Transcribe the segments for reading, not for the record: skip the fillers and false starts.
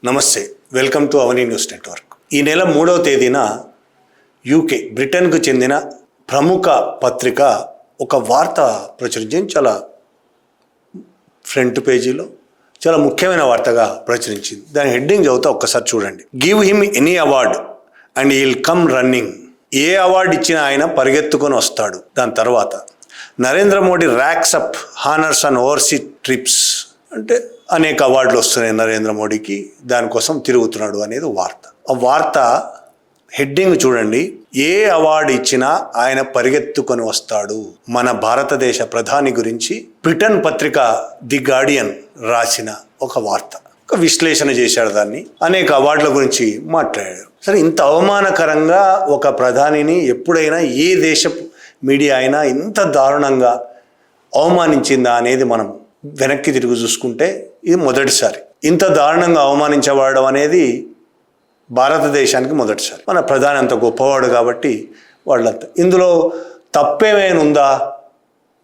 నమస్తే, welcome to Avani news network. ఈ నెల 3వ తేదీన యూకే బ్రిటన్కు చెందిన ప్రముఖ పత్రిక ఒక వార్త ప్రచురించింది. చాలా ఫ్రంట్ పేజీలో చాలా ముఖ్యమైన వార్తగా ప్రచురించింది. దాని హెడ్డింగ్ చదివితే ఒక్కసారి చూడండి. Give him any award and he'll come running. A award ఇచ్చినా ఆయన పరిగెత్తుకొని వస్తాడు. దాని తర్వాత Narendra Modi racks up honours and overseas trips. అంటే అనేక అవార్డులు వస్తున్నాయి నరేంద్ర మోడీకి, దానికోసం తిరుగుతున్నాడు అనేది వార్త. ఆ వార్త హెడ్డింగ్ చూడండి. ఏ అవార్డు ఇచ్చినా ఆయన పరిగెత్తుకొని వస్తాడు. మన భారతదేశ ప్రధాని గురించి బ్రిటన్ పత్రిక ది గార్డియన్ రాసిన ఒక వార్త, ఒక విశ్లేషణ చేశాడు. దాన్ని అనేక అవార్డుల గురించి మాట్లాడారు. సరే, ఇంత అవమానకరంగా ఒక ప్రధానిని ఎప్పుడైనా ఏ దేశ మీడియా అయినా ఇంత దారుణంగా అవమానించిందా అనేది మనం వెనక్కి తిరిగి చూసుకుంటే ఇది మొదటిసారి. ఇంత దారుణంగా అవమానించబడడం అనేది భారతదేశానికి మొదటిసారి. మన ప్రధాని అంత గొప్పవాడు కాబట్టి వాళ్ళంతా. ఇందులో తప్పేమైనా ఉందా?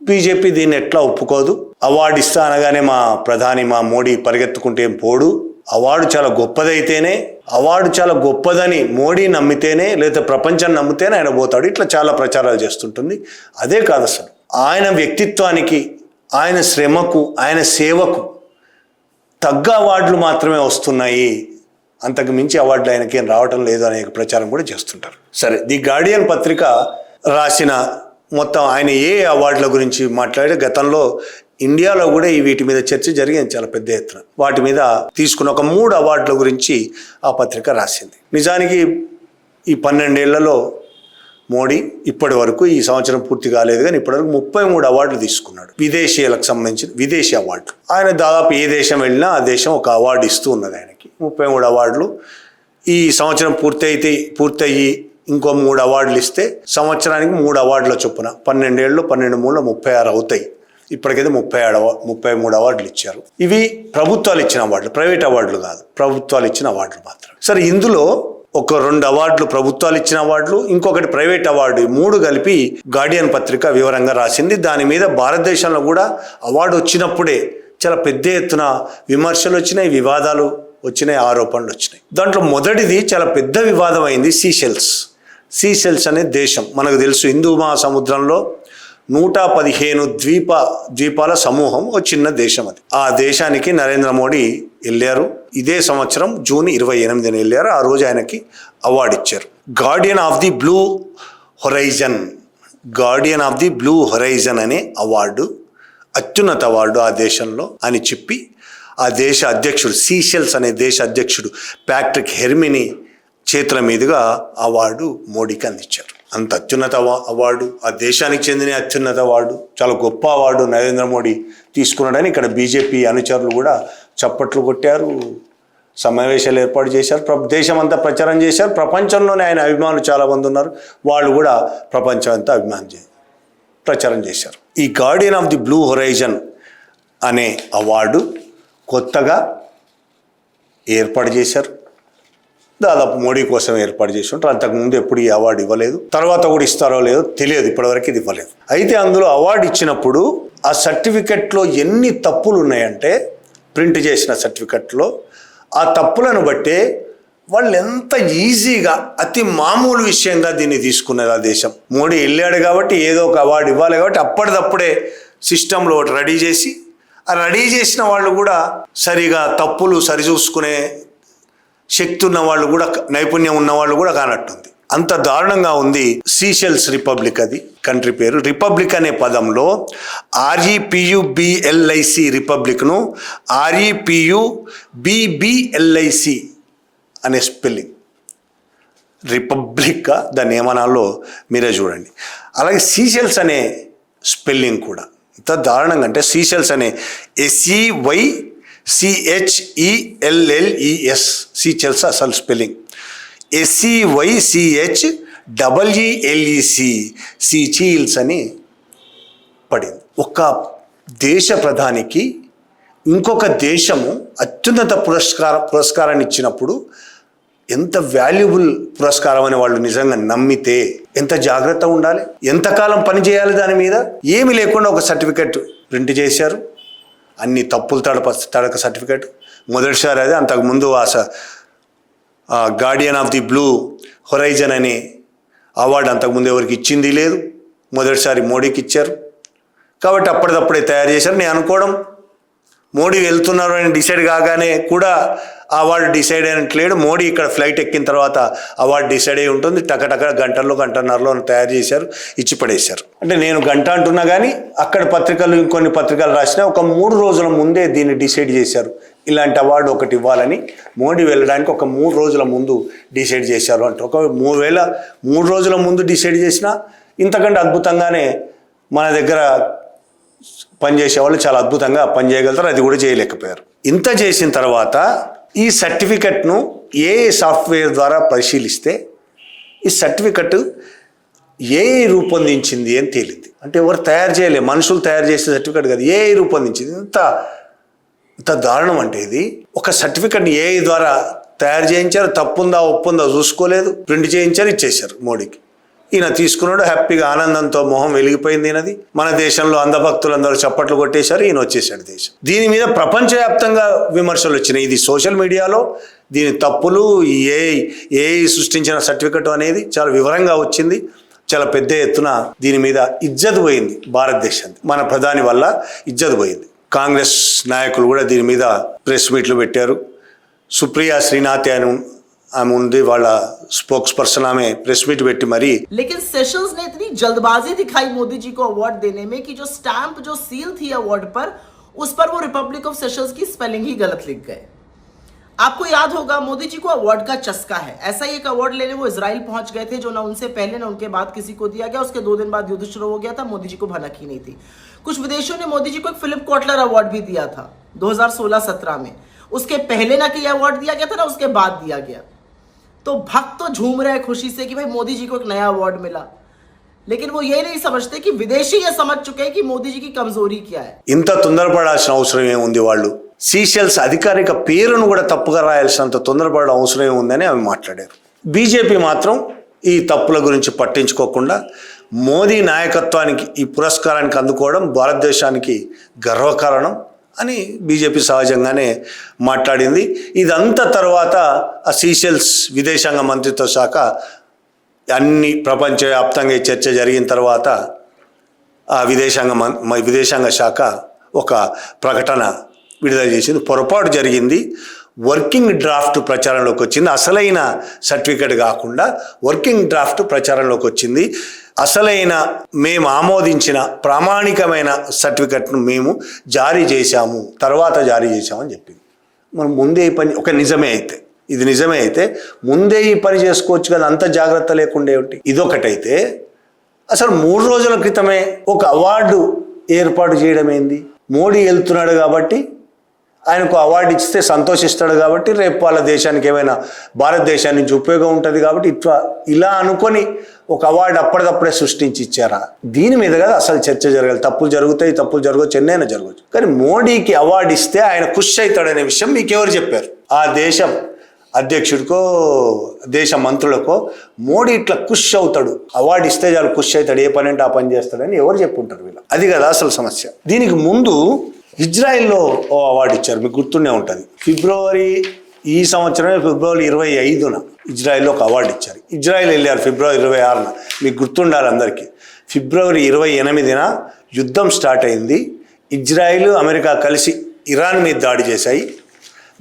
బీజేపీ దీన్ని ఎట్లా ఒప్పుకోదు. అవార్డు ఇస్తా అనగానే మా ప్రధాని మా మోడీ పరిగెత్తుకుంటే ఏం పోడు. అవార్డు చాలా గొప్పదైతేనే, అవార్డు చాలా గొప్పదని మోడీ నమ్మితేనే, లేదా ప్రపంచం నమ్మితేనే ఆయన పోతాడు. ఇట్లా చాలా ప్రచారాలు చేస్తుంటుంది. అదే కాదు, అసలు ఆయన వ్యక్తిత్వానికి, ఆయన శ్రమకు, ఆయన సేవకు తగ్గ అవార్డులు మాత్రమే వస్తున్నాయి. అంతకు మించి అవార్డులు ఆయనకేం రావటం లేదు అనే ప్రచారం కూడా చేస్తుంటారు. సరే, ది గార్డియన్ పత్రిక రాసిన మొత్తం ఆయన ఏ అవార్డుల గురించి మాట్లాడే, గతంలో ఇండియాలో కూడా వీటి మీద చర్చ జరిగింది చాలా పెద్ద ఎత్తున. వాటి మీద తీసుకున్న ఒక 3 అవార్డుల గురించి ఆ పత్రిక రాసింది. నిజానికి ఈ 12 ఏళ్లలో మోడీ ఇప్పటి వరకు, ఈ సంవత్సరం పూర్తి కాలేదు కానీ ఇప్పటివరకు 33 అవార్డులు తీసుకున్నాడు. విదేశీయులకు సంబంధించిన విదేశీ అవార్డులు. ఆయన దాదాపు ఏ దేశం వెళ్ళినా ఆ దేశం ఒక అవార్డు ఇస్తూ ఉన్నది ఆయనకి. 33 అవార్డులు. ఈ సంవత్సరం పూర్తయ్యి ఇంకో 3 అవార్డులు ఇస్తే సంవత్సరానికి 3 అవార్డుల చొప్పున 12 ఏళ్ళు 12 3 36 అవుతాయి. ఇప్పటికైతే 33 అవార్డులు ఇచ్చారు. ఇవి ప్రభుత్వాలు ఇచ్చిన అవార్డులు, ప్రైవేట్ అవార్డులు కాదు, ప్రభుత్వాలు ఇచ్చిన అవార్డులు మాత్రం. సరే, ఇందులో ఒక 2 అవార్డులు ప్రభుత్వాలు ఇచ్చిన అవార్డులు, ఇంకొకటి ప్రైవేట్ అవార్డు, 3 కలిపి గార్డియన్ పత్రిక వివరంగా రాసింది. దాని మీద భారతదేశంలో కూడా అవార్డు వచ్చినప్పుడే చాలా పెద్ద ఎత్తున విమర్శలు వచ్చినాయి, వివాదాలు వచ్చినాయి, ఆరోపణలు వచ్చినాయి. దాంట్లో మొదటిది చాలా పెద్ద వివాదం అయింది. సీషెల్స్ అనే దేశం మనకు తెలుసు. హిందూ మహాసముద్రంలో 115 ద్వీపాల సమూహం, ఒక చిన్న దేశం అది. ఆ దేశానికి నరేంద్ర మోడీ వెళ్ళారు. ఇదే సంవత్సరం జూన్ 28న వెళ్ళారు. ఆ రోజు ఆయనకి అవార్డు ఇచ్చారు. Guardian of the blue horizon అనే అవార్డు, అత్యున్నత అవార్డు ఆ దేశంలో అని చెప్పి ఆ దేశ అధ్యక్షుడు, సీషెల్స్ అనే దేశ అధ్యక్షుడు ప్యాట్రిక్ హెర్మినీ చేతుల మీదుగా అవార్డు మోడీకి అందించారు. అంత అత్యున్నత అవార్డు, ఆ దేశానికి చెందిన అత్యున్నత అవార్డు, చాలా గొప్ప అవార్డు నరేంద్ర మోడీ తీసుకున్నాడని ఇక్కడ బీజేపీ అనుచరులు కూడా చప్పట్లు కొట్టారు, సమావేశాలు ఏర్పాటు చేశారు, దేశమంతా ప్రచారం చేశారు. ప్రపంచంలోనే ఆయన అభిమానులు చాలామంది ఉన్నారు, వాళ్ళు కూడా ప్రపంచం అంతా ప్రచారం చేశారు. ఈ Guardian of the blue horizon అనే అవార్డు కొత్తగా ఏర్పాటు చేశారు. దాదాపు మోడీ కోసం ఏర్పాటు చేసి ఉంటారు. అంతకుముందు ఎప్పుడు ఈ అవార్డు ఇవ్వలేదు, తర్వాత కూడా ఇస్తారో లేదో తెలియదు, ఇప్పటివరకు ఇది ఇవ్వలేదు. అయితే అందులో అవార్డు ఇచ్చినప్పుడు ఆ సర్టిఫికెట్లో ఎన్ని తప్పులు ఉన్నాయంటే, ప్రింట్ చేసిన సర్టిఫికెట్లో ఆ తప్పులను బట్టే వాళ్ళు ఎంత ఈజీగా, అతి మామూలు విషయంగా దీన్ని తీసుకున్నది ఆ దేశం. మోడీ వెళ్ళాడు కాబట్టి ఏదో ఒక అవార్డు ఇవ్వాలి కాబట్టి అప్పటిదప్పుడే సిస్టంలో ఒకటి రెడీ చేసి, ఆ రెడీ చేసిన వాళ్ళు కూడా సరిగా తప్పులు సరిచూసుకునే శక్తి ఉన్న వాళ్ళు కూడా, నైపుణ్యం ఉన్న వాళ్ళు కూడా కానట్టుంది. అంత దారుణంగా ఉంది. సీషెల్స్ రిపబ్లిక్, అది కంట్రీ పేరు. రిపబ్లిక్ అనే పదంలో REPUBLIC రిపబ్లిక్ను REPUBBLIC అనే స్పెల్లింగ్. రిపబ్లిక్ దాన్ని ఏమనాలో మీరే చూడండి. అలాగే సీషెల్స్ అనే స్పెల్లింగ్ కూడా ఇంత దారుణంగా అంటే, సీషెల్స్ అనే SEYCHELLES సీషెల్స్ అసలు స్పెల్లింగ్ SEYCHELLEC సీచీల్స్ అని పడింది. ఒక దేశ ప్రధానికి ఇంకొక దేశము అత్యున్నత పురస్కారాన్ని ఇచ్చినప్పుడు ఎంత వాల్యుబుల్ పురస్కారం అని వాళ్ళు నిజంగా నమ్మితే ఎంత జాగ్రత్త ఉండాలి, ఎంతకాలం పని చేయాలి. దాని మీద ఏమి లేకుండా ఒక సర్టిఫికెట్ ప్రింట్ చేశారు. అన్ని తప్పులు తడక సర్టిఫికెట్. మొదటిసారి అది. అంతకుముందు Guardian of the blue horizon అనే అవార్డు అంతకుముందు ఎవరికి ఇచ్చింది లేదు, మొదటిసారి మోడీకి ఇచ్చారు. కాబట్టి అప్పటిదప్పుడే తయారు చేశారు. నేను అనుకోవడం మోడీ వెళ్తున్నారు అని డిసైడ్ కాగానే కూడా అవార్డు డిసైడ్ అయినట్లేడు. మోడీ ఇక్కడ ఫ్లైట్ ఎక్కిన తర్వాత అవార్డు డిసైడ్ అయి ఉంటుంది. టకటక గంటన్నరలో తయారు చేశారు, ఇచ్చి పడేశారు. అంటే నేను గంట అంటున్నా కానీ అక్కడ పత్రికలు ఇంకొన్ని పత్రికలు రాసినా ఒక 3 రోజుల ముందే దీన్ని డిసైడ్ చేశారు. ఇలాంటి అవార్డు ఒకటి ఇవ్వాలని మోడీ వెళ్ళడానికి ఒక 3 రోజుల ముందు డిసైడ్ చేశారు అంటే ఒకవేళ 3 రోజుల ముందు డిసైడ్ చేసినా ఇంతకంటే అద్భుతంగానే మన దగ్గర పనిచేసే వాళ్ళు చాలా అద్భుతంగా పనిచేయగలుగుతారు. అది కూడా చేయలేకపోయారు. ఇంత చేసిన తర్వాత ఈ సర్టిఫికెట్ను ఏ సాఫ్ట్వేర్ ద్వారా పరిశీలిస్తే ఈ సర్టిఫికెట్ ఏఐ రూపొందించింది అని తేలింది. అంటే ఎవరు తయారు చేయలే, మనుషులు తయారు చేసే సర్టిఫికెట్ కాదు, ఏఐ రూపొందించింది. ఇంత దారుణం అంటే ఇది. ఒక సర్టిఫికెట్ని ఏఐ ద్వారా తయారు చేయించారు, తప్పుందా ఒప్పుందా చూసుకోలేదు, ప్రింట్ చేయించారు, ఇచ్చేశారు మోడీకి. ఈయన తీసుకున్నాడు, హ్యాపీగా ఆనందంతో మొహం వెలిగిపోయింది ఈయనది. మన దేశంలో అంధభక్తులందరూ చప్పట్లు కొట్టేశారు, ఈయన వచ్చేసాడు దేశం. దీని మీద ప్రపంచవ్యాప్తంగా విమర్శలు వచ్చినాయి. ఇది సోషల్ మీడియాలో దీని తప్పులు, ఏఐ సృష్టించిన సర్టిఫికెట్ అనేది చాలా వివరంగా వచ్చింది. చాలా పెద్ద ఎత్తున దీని మీద ఇజ్జత్ పోయింది భారతదేశానికి. మన ప్రధాని వల్ల ఇజ్జత్ పోయింది. కాంగ్రెస్ నాయకులు కూడా దీని మీద ప్రెస్ మీట్లు పెట్టారు. సుప్రియా శ్రీనాథ్ ఆమె ఉంది, వాళ్ళ स्पोक्स पर्सन आमे प्रेस मीट बैठी मरी. लेकिन सेशंस ने इतनी जल्दबाजी दिखाई मोदी जी को अवार्ड देने में कि जो स्टैंप जो सील थी अवार्ड पर, उस पर वो रिपब्लिक ऑफ सेशंस की स्पेलिंग ही गलत लिख गए. आपको याद होगा मोदी जी को अवार्ड का चस्का है. ऐसा ही एक अवार्ड लेने वो इजराइल पहुंच गए थे, जो ना उनसे पहले ना उनके बाद किसी को दिया गया. उसके 2 दिन बाद युद्ध शुरू हो गया था. मोदी जी को भनक ही नहीं थी. कुछ विदेशों ने मोदी जी को एक फिलिप कोटलर अवार्ड भी दिया था 2016-17 में. उसके पहले ना कि अवार्ड दिया गया था ना उसके बाद दिया गया. तो भक्त तो झूम रहे हैं खुशी से कि भाई मोदी जी को एक नया अवार्ड मिला, लेकिन वो ये नहीं समझते कि विदेशी ये समझ चुके हैं कि मोदी जी की कमजोरी क्या है. ఇంత తొందరపడాల్సిన అవసరం ఏముంది? వాళ్ళు సీషెల్స్ అధికారిక పేరును కూడా తప్పుగా రాయాల్సినంత తొందరపడే అవసరం ఏముందని ఆమె మాట్లాడారు. బీజేపీ మాత్రం ఈ తప్పుల గురించి పట్టించుకోకుండా మోదీ నాయకత్వానికి ఈ పురస్కారానికి అందుకోవడం భారతదేశానికి గర్వకారణం అని బీజేపీ సహజంగానే మాట్లాడింది. ఇదంతా తర్వాత ఆ సీషెల్స్ విదేశాంగ మంత్రిత్వ శాఖ అన్ని ప్రపంచవ్యాప్తంగా చర్చ జరిగిన తర్వాత ఆ విదేశాంగ శాఖ ఒక ప్రకటన విడుదల చేసింది. పొరపాటు జరిగింది, వర్కింగ్ డ్రాఫ్ట్ ప్రచారంలోకి వచ్చింది. అసలైన సర్టిఫికెట్ కాకుండా వర్కింగ్ డ్రాఫ్ట్ ప్రచారంలోకి వచ్చింది. అసలైన మేము ఆమోదించిన ప్రామాణికమైన సర్టిఫికెట్ను మేము జారీ చేశాము, తర్వాత జారీ చేశామని చెప్పింది. మనం ముందే ఈ పని, ఒక నిజమే అయితే ఇది నిజమే అయితే ముందే ఈ పని చేసుకోవచ్చు కదా, అంత జాగ్రత్త లేకుండా ఏమిటి? ఇదొకటైతే అసలు 3 రోజుల క్రితమే ఒక అవార్డు ఏర్పాటు చేయడం ఏంది? మోడీ వెళ్తున్నాడు కాబట్టి ఆయనకు అవార్డు ఇస్తే సంతోషిస్తాడు కాబట్టి రేపు వాళ్ళ దేశానికి ఏమైనా భారతదేశాన్ని నుంచి ఉపయోగం ఉంటుంది కాబట్టి ఇలా అనుకొని ఒక అవార్డు అప్పటికప్పుడే సృష్టించి ఇచ్చారా? దీని మీద కదా అసలు చర్చ జరగాలి. తప్పులు జరుగుతాయి, తప్పులు జరగవచ్చు, ఎన్నైనా జరగవచ్చు. కానీ మోడీకి అవార్డు ఇస్తే ఆయన ఖుషి అవుతాడనే విషయం మీకు ఎవరు చెప్పారు? ఆ దేశం అధ్యక్షుడికో దేశ మంత్రులకో మోడీ ఇట్లా ఖుషి అవుతాడు, అవార్డు ఇస్తే చాలు ఖుషి అవుతాడు, ఏ పని అంటే ఆ పని చేస్తాడని ఎవరు చెప్పుంటారు వీళ్ళు? అది కదా అసలు సమస్య. దీనికి ముందు ఇజ్రాయిల్లో ఓ అవార్డు ఇచ్చారు, మీకు గుర్తుండే ఉంటుంది. ఈ సంవత్సరమే ఫిబ్రవరి 25న ఇజ్రాయిల్లో ఒక అవార్డు ఇచ్చారు. ఇజ్రాయిల్ వెళ్ళారు ఫిబ్రవరి 26న, మీకు గుర్తుండాలి అందరికీ. ఫిబ్రవరి 28న యుద్ధం స్టార్ట్ అయింది. ఇజ్రాయిల్ అమెరికా కలిసి ఇరాన్ మీద దాడి చేశాయి.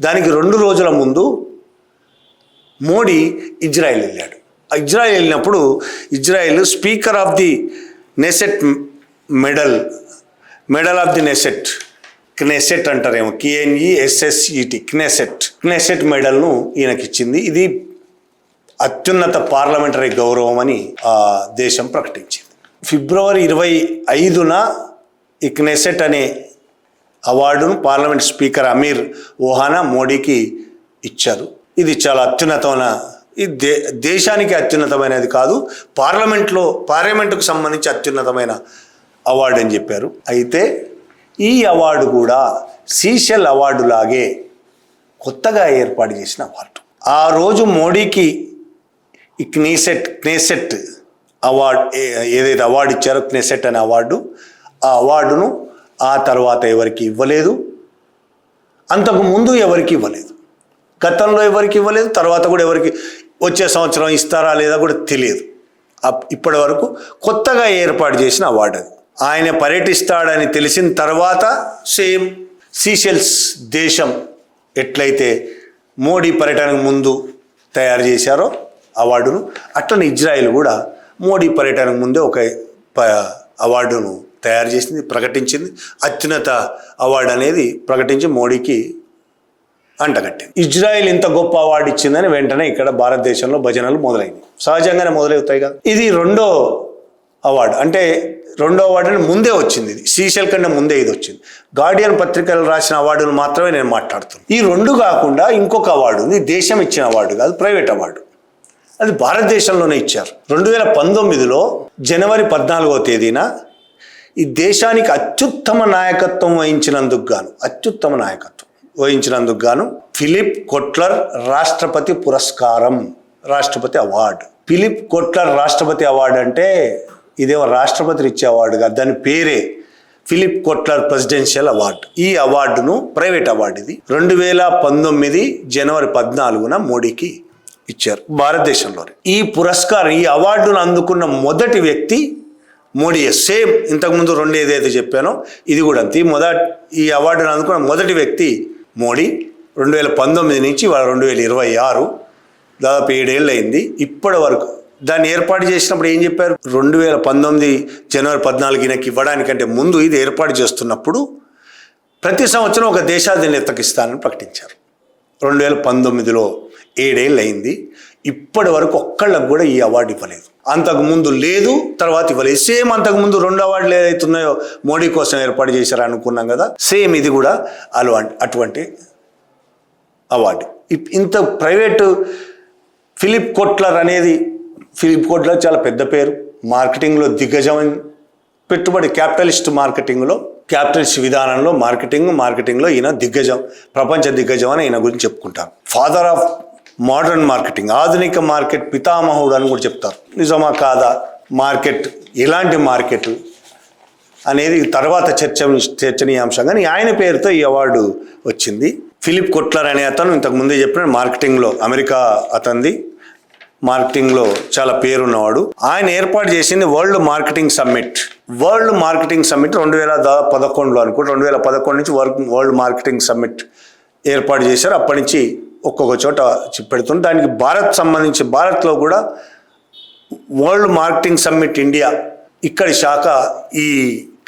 దానికి 2 రోజుల ముందు మోడీ ఇజ్రాయిల్ వెళ్ళాడు. ఇజ్రాయిల్ వెళ్ళినప్పుడు Israel speaker of the Knesset medal of the Knesset అంటారేమో, KNESSET క్నెసెట్ మెడల్ను ఈయనకిచ్చింది. ఇది అత్యున్నత పార్లమెంటరీ గౌరవం అని ఆ దేశం ప్రకటించింది. ఫిబ్రవరి 25న ఈ క్నెసెట్ అనే అవార్డును పార్లమెంట్ స్పీకర్ అమీర్ ఓహానా మోడీకి ఇచ్చారు. ఇది చాలా అత్యున్నతమైన, ఇది దేశానికి అత్యున్నతమైనది కాదు, పార్లమెంటుకు సంబంధించి అత్యున్నతమైన అవార్డు అని చెప్పారు. అయితే ఈ అవార్డు కూడా సీషెల్ అవార్డు లాగే కొత్తగా ఏర్పాటు చేసిన అవార్డు. ఆ రోజు మోడీకి ఈ క్నెసెట్ అవార్డు ఏదైతే అవార్డు ఇచ్చారో క్నెసెట్ అనే అవార్డు, ఆ అవార్డును ఆ తర్వాత ఎవరికి ఇవ్వలేదు. అంతకు ముందు ఎవరికి ఇవ్వలేదు, గతంలో ఎవరికి ఇవ్వలేదు, తర్వాత కూడా ఎవరికి వచ్చే సంవత్సరం ఇస్తారా లేదా కూడా తెలియదు. ఇప్పటి వరకు కొత్తగా ఏర్పాటు చేసిన అవార్డు అది. ఆయన పర్యటిస్తాడని తెలిసిన తర్వాత సేమ్ సీషెల్స్ దేశం ఎట్లయితే మోడీ పర్యటనకు ముందు తయారు చేశారో అవార్డును, అట్లనే ఇజ్రాయెల్ కూడా మోడీ పర్యటనకు ముందే ఒక అవార్డును తయారు చేసింది, ప్రకటించింది. అత్యున్నత అవార్డు అనేది ప్రకటించి మోడీకి అంటగట్టింది. ఇజ్రాయెల్ ఇంత గొప్ప అవార్డు ఇచ్చిందని వెంటనే ఇక్కడ భారతదేశంలో భజనలు మొదలైనవి. సహజంగానే మొదలవుతాయి కదా. ఇది రెండో అవార్డు, అంటే రెండో అవార్డు ముందే వచ్చింది. ఇది సీషెల్ కంటే ముందే ఇది వచ్చింది. గార్డియన్ పత్రికలు రాసిన అవార్డును మాత్రమే నేను మాట్లాడుతున్నాను. ఈ రెండు కాకుండా ఇంకొక అవార్డు ఉంది, దేశం ఇచ్చిన అవార్డు కాదు, ప్రైవేట్ అవార్డు. అది భారతదేశంలోనే ఇచ్చారు. 2019లో జనవరి 14వ తేదీన ఈ దేశానికి అత్యుత్తమ నాయకత్వం వహించినందుకు గాను ఫిలిప్ కొట్లర్ రాష్ట్రపతి పురస్కారం, రాష్ట్రపతి అవార్డు. ఫిలిప్ కొట్లర్ రాష్ట్రపతి అవార్డు అంటే ఇదేమో రాష్ట్రపతి ఇచ్చే అవార్డు కాదు, దాని పేరే ఫిలిప్ కొట్లర్ ప్రెసిడెన్షియల్ అవార్డు. ఈ అవార్డును ప్రైవేట్ అవార్డు ఇది 2019 జనవరి 14న మోడీకి ఇచ్చారు భారతదేశంలోనే. ఈ పురస్కారం, ఈ అవార్డును అందుకున్న మొదటి వ్యక్తి మోడీయే. సేమ్ ఇంతకుముందు రెండు ఏదైతే చెప్పానో ఇది కూడా అంతే. ఈ అవార్డును అందుకున్న మొదటి వ్యక్తి మోడీ. 2019 నుంచి 2026, దాదాపు 7 ఏళ్ళు అయింది. ఇప్పటి వరకు దాన్ని ఏర్పాటు చేసినప్పుడు ఏం చెప్పారు, 2019 జనవరి 14 ఈయనకి ఇవ్వడానికంటే ముందు ఇది ఏర్పాటు చేస్తున్నప్పుడు ప్రతి సంవత్సరం ఒక దేశాధినేతకి ఇస్తానని ప్రకటించారు. 2019లో 7 ఏళ్ళు అయింది. ఇప్పటి వరకు ఒక్కళ్ళకు కూడా ఈ అవార్డు ఇవ్వలేదు. అంతకుముందు లేదు, తర్వాత ఇవ్వలేదు. సేమ్ అంతకుముందు 2 అవార్డులు ఏదైతున్నాయో మోడీ కోసం ఏర్పాటు చేశారు అనుకున్నాం కదా, సేమ్ ఇది కూడా అటువంటి అవార్డు. ఇంత ప్రైవేటు ఫిలిప్ కొట్లర్ చాలా పెద్ద పేరు, మార్కెటింగ్లో దిగ్గజం, పెట్టుబడి క్యాపిటలిస్ట్ మార్కెటింగ్లో, క్యాపిటలిస్ట్ విధానంలో మార్కెటింగ్లో ఈయన దిగ్గజం, ప్రపంచ దిగ్గజం అని ఈయన గురించి చెప్పుకుంటారు. ఫాదర్ ఆఫ్ మోడర్న్ మార్కెటింగ్, ఆధునిక మార్కెట్ పితామహుడు అని కూడా చెప్తారు. నిజమా కాదా, మార్కెట్ ఎలాంటి మార్కెట్ అనేది తర్వాత చర్చనీయాంశం, కానీ ఆయన పేరుతో ఈ అవార్డు వచ్చింది. ఫిలిప్ కొట్లర్ అనే అతను ఇంతకు ముందే చెప్పిన మార్కెటింగ్లో, అమెరికా అతనిది, మార్కెటింగ్లో చాలా పేరున్నవాడు. ఆయన ఏర్పాటు చేసింది వరల్డ్ మార్కెటింగ్ సమ్మిట్ 2011లో అనుకుంటే. 2011 నుంచి వరల్డ్ మార్కెటింగ్ సమ్మిట్ ఏర్పాటు చేశారు. అప్పటి నుంచి ఒక్కొక్క చోట పెడుతుంది. దానికి భారత్లో కూడా వరల్డ్ మార్కెటింగ్ సమ్మిట్ ఇండియా ఇక్కడి శాఖ ఈ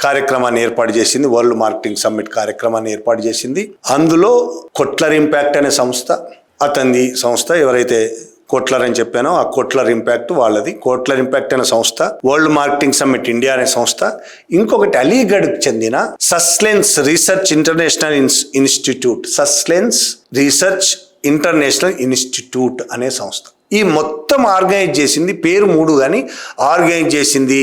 కార్యక్రమాన్ని ఏర్పాటు చేసింది. వరల్డ్ మార్కెటింగ్ సమ్మిట్ కార్యక్రమాన్ని ఏర్పాటు చేసింది. అందులో కొట్లర్ ఇంపాక్ట్ అనే సంస్థ, అతనిది సంస్థ, ఎవరైతే కొట్లర్ అని చెప్పానో ఆ కొట్లర్ ఇంపాక్ట్ వాళ్ళది. కొట్లర్ ఇంపాక్ట్ అనే సంస్థ, వరల్డ్ మార్కెటింగ్ సమ్మిట్ ఇండియా అనే సంస్థ, ఇంకొకటి అలీగఢ్కి చెందిన సస్లెన్స్ రీసెర్చ్ ఇంటర్నేషనల్ ఇన్స్టిట్యూట్ అనే సంస్థ. ఈ మొత్తం ఆర్గనైజ్ చేసింది, పేరు 3 కానీ ఆర్గనైజ్ చేసింది,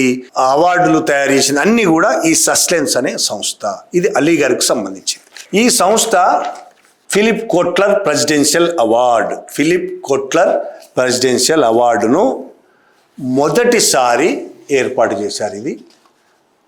అవార్డులు తయారు చేసింది అన్నీ కూడా ఈ సస్లెన్స్ అనే సంస్థ. ఇది అలీగఢ్కి సంబంధించింది. ఈ సంస్థ ఫిలిప్ కొట్లర్ ప్రెసిడెన్షియల్ అవార్డును మొదటిసారి ఏర్పాటు చేశారు. ఇది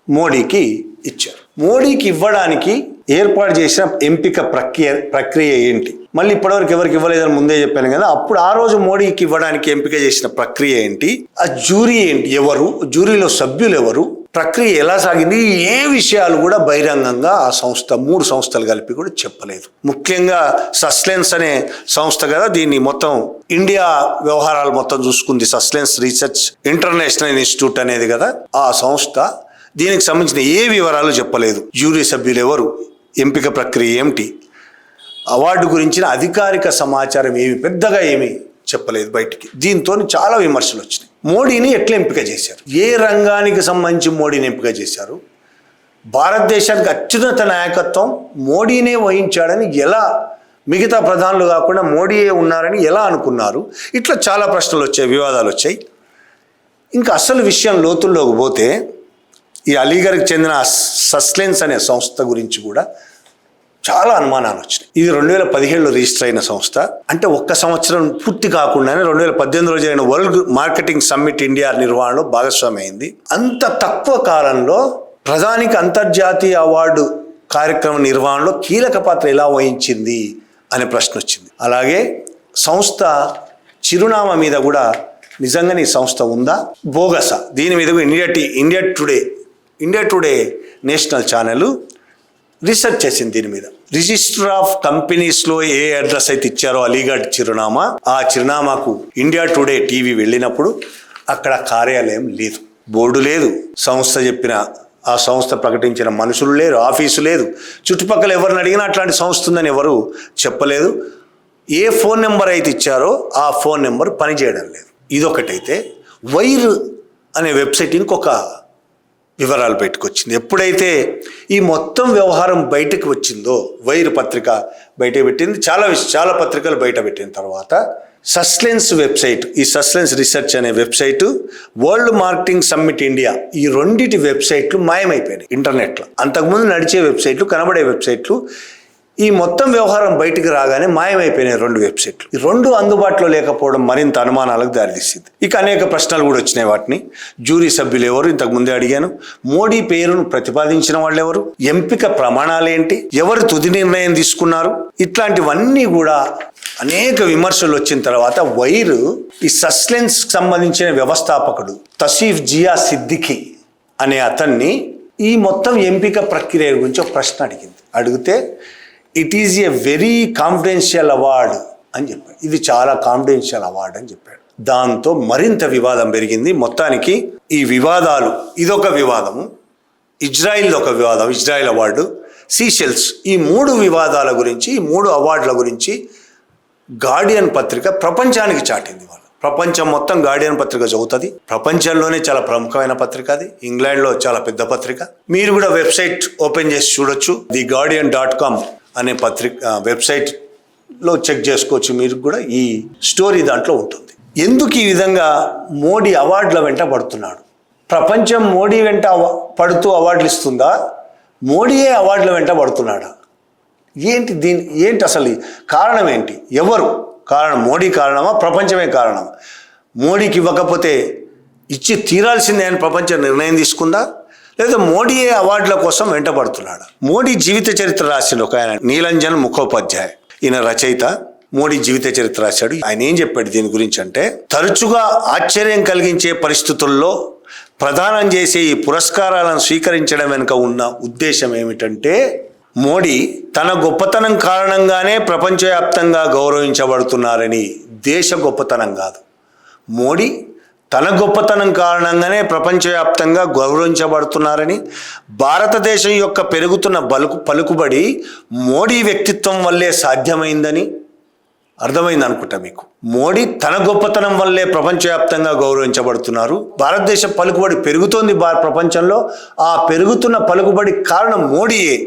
మోడీకి ఇచ్చారు. మోడీకి ఇవ్వడానికి ఏర్పాటు చేసిన ఎంపిక ప్రక్రియ ఏంటి, మళ్ళీ ఇప్పటివరకు ఎవరికి ఇవ్వలేదని ముందే చెప్పాను కదా. అప్పుడు ఆ రోజు మోడీకి ఇవ్వడానికి ఎంపిక చేసిన ప్రక్రియ ఏంటి, ఆ జ్యూరీ ఏంటి, ఎవరు జ్యూరీలో సభ్యులు ఎవరు, ప్రక్రియ ఎలా సాగింది, ఏ విషయాలు కూడా బహిరంగంగా ఆ సంస్థ 3 సంస్థలు కలిపి కూడా చెప్పలేదు. ముఖ్యంగా సస్లెన్స్ అనే సంస్థ కదా, దీన్ని మొత్తం ఇండియా వ్యవహారాలు మొత్తం చూసుకుంది. సస్లెన్స్ రీసెర్చ్ ఇంటర్నేషనల్ ఇన్స్టిట్యూట్ అనేది కదా ఆ సంస్థ. దీనికి సంబంధించిన ఏ వివరాలు చెప్పలేదు. జ్యూరీ సభ్యులు ఎవరు, ఎంపిక ప్రక్రియ ఏమిటి, అవార్డు గురించిన అధికారిక సమాచారం పెద్దగా ఏమీ చెప్పలేదు బయటికి. దీంతో చాలా విమర్శలు వచ్చినాయి. మోడీని ఎట్లా ఎంపిక చేశారు, ఏ రంగానికి సంబంధించి మోడీని ఎంపిక చేశారు, భారతదేశానికి అత్యున్నత నాయకత్వం మోడీనే వహించాడని ఎలా, మిగతా ప్రధానులు కాకుండా మోడీయే ఉన్నారని ఎలా అనుకున్నారు, ఇట్లా చాలా ప్రశ్నలు వచ్చాయి, వివాదాలు వచ్చాయి. ఇంకా అసలు విషయం లోతుల్లోకి పోతే ఈ అలీగఢ్కి చెందిన సస్లెన్స్ అనే సంస్థ గురించి కూడా చాలా అనుమానాలు వచ్చినాయి. ఇది 2017లో రిజిస్టర్ అయిన సంస్థ. అంటే 1 సంవత్సరం పూర్తి కాకుండానే 2018లో జరిగిన వరల్డ్ మార్కెటింగ్ సమ్మిట్ ఇండియా నిర్వహణలో భాగస్వామి అయింది. అంత తక్కువ కాలంలో ప్రధానికి అంతర్జాతీయ అవార్డు కార్యక్రమ నిర్వహణలో కీలక పాత్ర ఎలా వహించింది అనే ప్రశ్న వచ్చింది. అలాగే సంస్థ చిరునామా మీద కూడా నిజంగానే ఈ సంస్థ ఉందా బోగసా, దీని మీద India today national channel research చేసింది. దీని మీద రిజిస్టర్ ఆఫ్ కంపెనీస్లో ఏ అడ్రస్ అయితే ఇచ్చారో అలీగఢ్ చిరునామా, ఆ చిరునామాకు ఇండియా టుడే టీవీ వెళ్ళినప్పుడు అక్కడ కార్యాలయం లేదు, బోర్డు లేదు, ఆ సంస్థ ప్రకటించిన మనుషులు లేరు, ఆఫీసు లేదు, చుట్టుపక్కల ఎవరిని అడిగినా అట్లాంటి సంస్థ ఉందని ఎవరు చెప్పలేదు. ఏ ఫోన్ నెంబర్ అయితే ఇచ్చారో ఆ ఫోన్ నెంబర్ పనిచేయడం లేదు. ఇదొకటైతే వైర్ అనే వెబ్సైట్ ఇంకొక వివరాలు బయటకు వచ్చింది. ఎప్పుడైతే ఈ మొత్తం వ్యవహారం బయటకు వచ్చిందో, వైర్ పత్రిక బయట పెట్టింది, చాలా పత్రికలు బయట పెట్టిన తర్వాత సస్లెన్స్ వెబ్సైట్, ఈ సస్లెన్స్ రీసెర్చ్ అనే website, world marketing summit India, ఈ రెండిటి వెబ్సైట్లు మాయమైపోయినాయి ఇంటర్నెట్లో. అంతకుముందు నడిచే వెబ్సైట్లు, కనబడే వెబ్సైట్లు ఈ మొత్తం వ్యవహారం బయటికి రాగానే మాయమైపోయినాయి రెండు వెబ్సైట్లు. ఈ రెండు అందుబాటులో లేకపోవడం మరింత అనుమానాలకు దారితీసింది. ఇక అనేక ప్రశ్నలు కూడా వచ్చినాయి. వాటిని జ్యూరీ సభ్యులు ఎవరు, ఇంతకు ముందే అడిగాను. మోడీ పేరును ప్రతిపాదించిన వాళ్ళు ఎవరు, ఎంపిక ప్రమాణాలు ఏంటి, ఎవరు తుది నిర్ణయం తీసుకున్నారు, ఇట్లాంటివన్నీ కూడా అనేక విమర్శలు వచ్చిన తర్వాత వైర్ ఈ సస్లెన్స్ సంబంధించిన వ్యవస్థాపకుడు తసీఫ్ జియా సిద్దికి అనే అతన్ని ఈ మొత్తం ఎంపిక ప్రక్రియ గురించి ఒక ప్రశ్న అడిగితే it is a very confidential award అని చెప్పాడు. ఇది చాలా కాన్ఫిడెన్షియల్ అవార్డ్ అని చెప్పాడు. దాంతో మరింత వివాదం పెరిగింది. మొత్తానికి ఈ వివాదాలు, ఇదొక వివాదము, ఇజ్రాయిల్ ఒక వివాదం, ఇజ్రాయిల్ అవార్డు, సీషెల్స్, ఈ మూడు వివాదాల గురించి, ఈ మూడు అవార్డుల గురించి గార్డియన్ పత్రిక ప్రపంచానికి చాటింది. ప్రపంచం మొత్తం గార్డియన్ పత్రిక చదువుతుంది. ప్రపంచంలోనే చాలా ప్రముఖమైన పత్రిక అది. ఇంగ్లాండ్లో చాలా పెద్ద పత్రిక. మీరు కూడా వెబ్సైట్ ఓపెన్ చేసి చూడొచ్చు. theguardian.com అనే వెబ్సైట్లో చెక్ చేసుకోవచ్చు. మీరు కూడా ఈ స్టోరీ దాంట్లో ఉంటుంది. ఎందుకు ఈ విధంగా మోడీ అవార్డుల వెంట పడుతున్నాడు? ప్రపంచం మోడీ వెంట పడుతూ అవార్డులు ఇస్తుందా, మోడీయే అవార్డుల వెంట పడుతున్నాడా? ఏంటి అసలు కారణం ఏంటి? ఎవరు కారణం? మోడీ కారణమా, ప్రపంచమే కారణమా? మోడీకి ఇవ్వకపోతే ఇచ్చి తీరాల్సిందే అని ప్రపంచం నిర్ణయం తీసుకుందా, లేదా మోడీయే అవార్డుల కోసం వెంటబడుతున్నాడా? మోడీ జీవిత చరిత్ర రాసిన ఒక ఆయన నీలంజన్ ముఖోపాధ్యాయ్, ఈయన రచయిత, మోడీ జీవిత చరిత్ర రాశాడు. ఆయన ఏం చెప్పాడు దీని గురించి అంటే, తరచుగా ఆశ్చర్యం కలిగించే పరిస్థితుల్లో ప్రదానం చేసే ఈ పురస్కారాలను స్వీకరించడం వెనుక ఉన్న ఉద్దేశం ఏమిటంటే, మోడీ తన గొప్పతనం కారణంగానే ప్రపంచవ్యాప్తంగా గౌరవించబడుతున్నారని, దేశ గొప్పతనం కాదు. మోడీ తన గొప్పతనం కారణంగానే ప్రపంచవ్యాప్తంగా గౌరవించబడుతున్నారని, భారతదేశం యొక్క పెరుగుతున్న పలుకుబడి మోడీ వ్యక్తిత్వం వల్లే సాధ్యమైందని అర్థమైంది అనుకుంటా మీకు. మోడీ తన గొప్పతనం వల్లే ప్రపంచవ్యాప్తంగా గౌరవించబడుతున్నారు. భారతదేశ పలుకుబడి పెరుగుతోంది ప్రపంచంలో, ఆ పెరుగుతున్న పలుకుబడి కారణం మోడీయే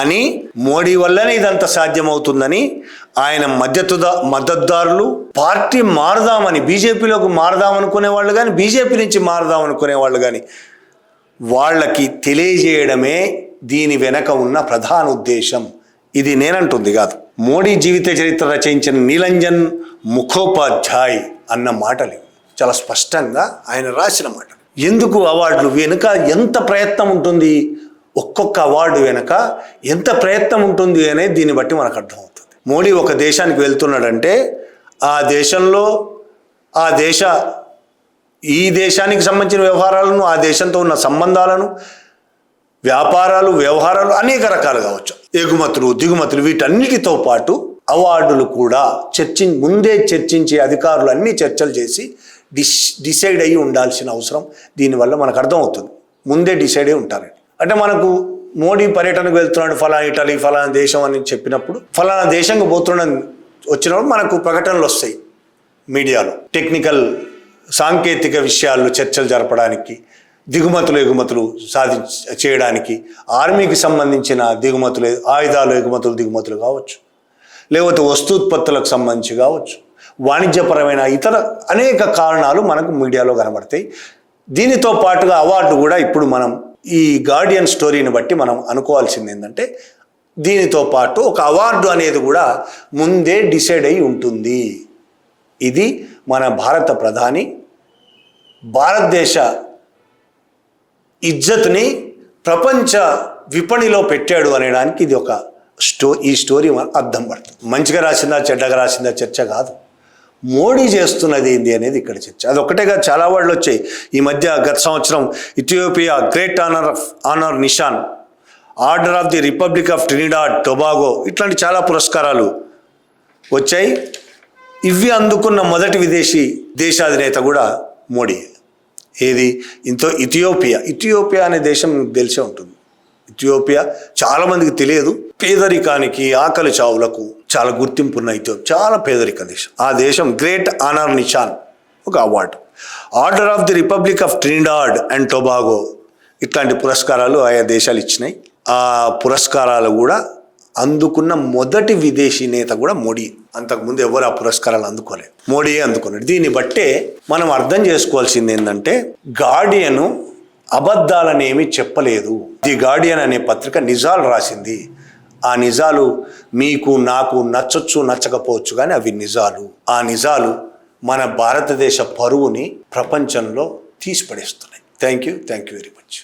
అని, మోడీ వల్లనే ఇదంతా సాధ్యమవుతుందని ఆయన మద్దతుదారులు, పార్టీ మారదామని, బీజేపీలోకి మారదామనుకునే వాళ్ళు కానీ, బీజేపీ నుంచి మారదామనుకునే వాళ్ళు కానీ, వాళ్ళకి తెలియజేయడమే దీని వెనక ఉన్న ప్రధాన ఉద్దేశం. ఇది నేనంటుంది కాదు, మోడీ జీవిత చరిత్ర రచయించిన నీలంజన్ ముఖోపాధ్యాయ్ అన్న మాటలు, చాలా స్పష్టంగా ఆయన రాసిన మాటలు. ఎందుకు అవార్డులు వెనుక ఎంత ప్రయత్నం ఉంటుంది, ఒక్కొక్క అవార్డు వెనుక ఎంత ప్రయత్నం ఉంటుంది అనేది దీన్ని బట్టి మనకు అర్థమవుతుంది. మోడీ ఒక దేశానికి వెళ్తున్నాడంటే ఆ దేశంలో ఈ దేశానికి సంబంధించిన వ్యవహారాలను, ఆ దేశంతో ఉన్న సంబంధాలను, వ్యవహారాలు అనేక రకాలు కావచ్చు, ఎగుమతులు దిగుమతులు, వీటన్నిటితో పాటు అవార్డులు కూడా ముందే చర్చించే అధికారులు అన్ని చర్చలు చేసి డిసైడ్ అయ్యి ఉండాల్సిన అవసరం దీనివల్ల మనకు అర్థమవుతుంది. ముందే డిసైడ్ అయ్యి ఉంటారండి. అంటే మనకు మోడీ పర్యటనకు వెళ్తున్నాడు ఫలానా ఇటలీ, ఫలానా దేశం అని చెప్పినప్పుడు, ఫలానా దేశంకి వచ్చినప్పుడు మనకు ప్రకటనలు వస్తాయి మీడియాలో. టెక్నికల్ సాంకేతిక విషయాల్లో చర్చలు జరపడానికి, ఎగుమతులు చేయడానికి, ఆర్మీకి సంబంధించిన ఆయుధాలు దిగుమతులు కావచ్చు, లేకపోతే వస్తూత్పత్తులకు సంబంధించి కావచ్చు, వాణిజ్యపరమైన ఇతర అనేక కారణాలు మనకు మీడియాలో కనబడతాయి. దీనితో పాటుగా అవార్డు కూడా ఇప్పుడు మనం ఈ గార్డియన్ స్టోరీని బట్టి మనం అనుకోవాల్సింది ఏంటంటే, దీనితో పాటు ఒక అవార్డు అనేది కూడా ముందే డిసైడ్ అయి ఉంటుంది. ఇది మన భారత ప్రధాని భారతదేశ ఇజ్జత్ని ప్రపంచ విపణిలో పెట్టాడు అనడానికి ఇది ఒక ఈ స్టోరీ అర్థం పడుతుంది. మంచిగా రాసిందా చెడ్డగా రాసిందా చర్చ కాదు, మోడీ చేస్తున్నది ఏంది అనేది ఇక్కడ చర్చ. అది ఒకటేగా చాలా వాళ్ళు వచ్చాయి ఈ మధ్య. గత సంవత్సరం Ethiopia great honour Nishan, order of the republic of Trinidad Tobago, ఇట్లాంటి చాలా పురస్కారాలు వచ్చాయి. ఇవి అందుకున్న మొదటి విదేశీ దేశాధినేత కూడా మోడీ. ఏది ఇథియోపియా అనే దేశం మీకు తెలిసే ఉంటుంది. ఇథియోపియా చాలామందికి తెలియదు. పేదరికానికి, ఆకలి చావులకు చాలా గుర్తింపు ఉన్న ఇథియోపియా చాలా పేదరిక దేశం. ఆ దేశం గ్రేట్ ఆనర్ నిషాన్ ఒక award, order of the republic of Trinidad and Tobago, ఇట్లాంటి పురస్కారాలు ఆయా దేశాలు ఇచ్చినాయి. ఆ పురస్కారాలు కూడా అందుకున్న మొదటి విదేశీ నేత కూడా మోడీ. అంతకుముందు ఎవరు ఆ పురస్కారాలు అందుకోలేదు, మోడీయే అందుకున్నాడు. దీన్ని బట్టే మనం అర్థం చేసుకోవాల్సింది ఏంటంటే, గార్డియన్ అబద్ధాలనేమి చెప్పలేదు. ది గార్డియన్ అనే పత్రిక నిజాలు రాసింది. ఆ నిజాలు మీకు నాకు నచ్చొచ్చు నచ్చకపోవచ్చు, కానీ అవి నిజాలు. ఆ నిజాలు మన భారతదేశ పరువుని ప్రపంచంలో తీసిపడేస్తున్నాయి. Thank you very much.